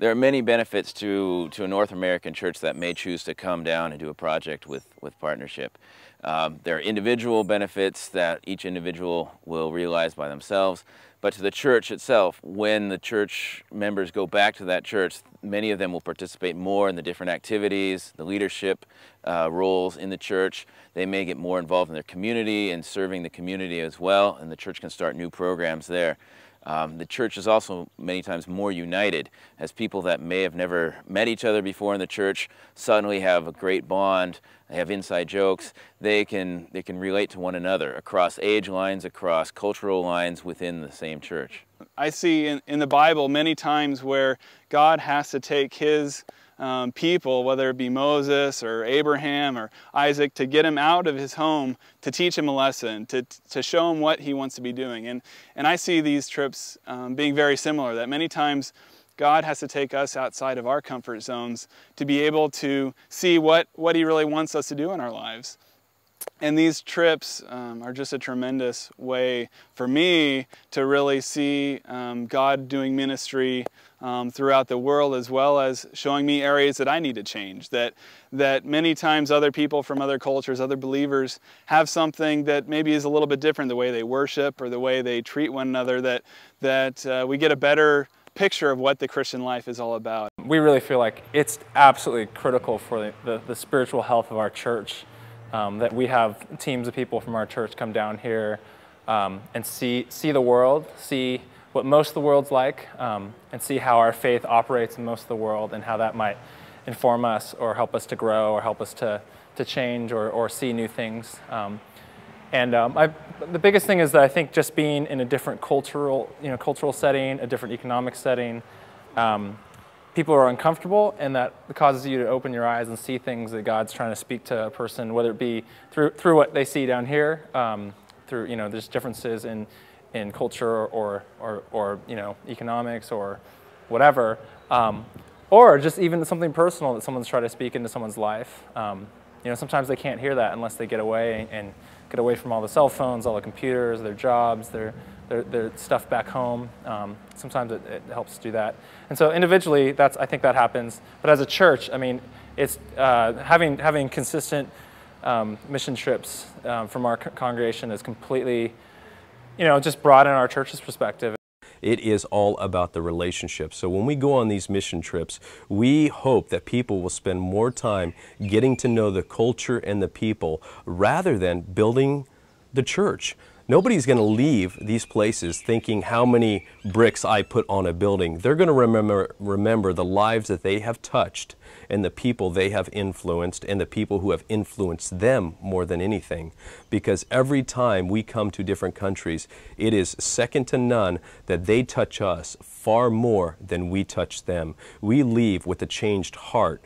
There are many benefits to a North American church that may choose to come down and do a project with partnership. There are individual benefits that each individual will realize by themselves, but to the church itself, when the church members go back to that church, many of them will participate more in the different activities, the leadership roles in the church. They may get more involved in their community and serving the community as well, and the church can start new programs there. The church is also many times more united, as people that may have never met each other before in the church suddenly have a great bond. They have inside jokes. They can relate to one another across age lines, across cultural lines within the same church. I see in the Bible many times where God has to take His people, whether it be Moses or Abraham or Isaac, to get him out of his home, to teach him a lesson, to show him what he wants to be doing. And I see these trips being very similar, that many times God has to take us outside of our comfort zones to be able to see what He really wants us to do in our lives. And these trips are just a tremendous way for me to really see God doing ministry throughout the world, as well as showing me areas that I need to change. That many times other people from other cultures, other believers, have something that maybe is a little bit different, the way they worship or the way they treat one another, that we get a better picture of what the Christian life is all about. We really feel like it's absolutely critical for the spiritual health of our church that we have teams of people from our church come down here and see the world, see what most of the world's like, and see how our faith operates in most of the world, and how that might inform us or help us to grow or help us to change or see new things. The biggest thing is that I think just being in a different cultural setting, a different economic setting, people are uncomfortable, and that causes you to open your eyes and see things that God's trying to speak to a person, whether it be through what they see down here, through there's differences in culture or economics or whatever, or just even something personal that someone's trying to speak into someone's life. Sometimes they can't hear that unless they get away from all the cell phones, all the computers, their jobs, their stuff back home. Sometimes it helps do that. And so individually, I think that happens. But as a church, I mean, it's having consistent mission trips from our congregation is completely, just broaden our church's perspective. It is all about the relationship. So when we go on these mission trips, we hope that people will spend more time getting to know the culture and the people rather than building the church. Nobody's going to leave these places thinking how many bricks I put on a building. They're going to remember the lives that they have touched and the people they have influenced and the people who have influenced them more than anything. Because every time we come to different countries, it is second to none that they touch us far more than we touch them. We leave with a changed heart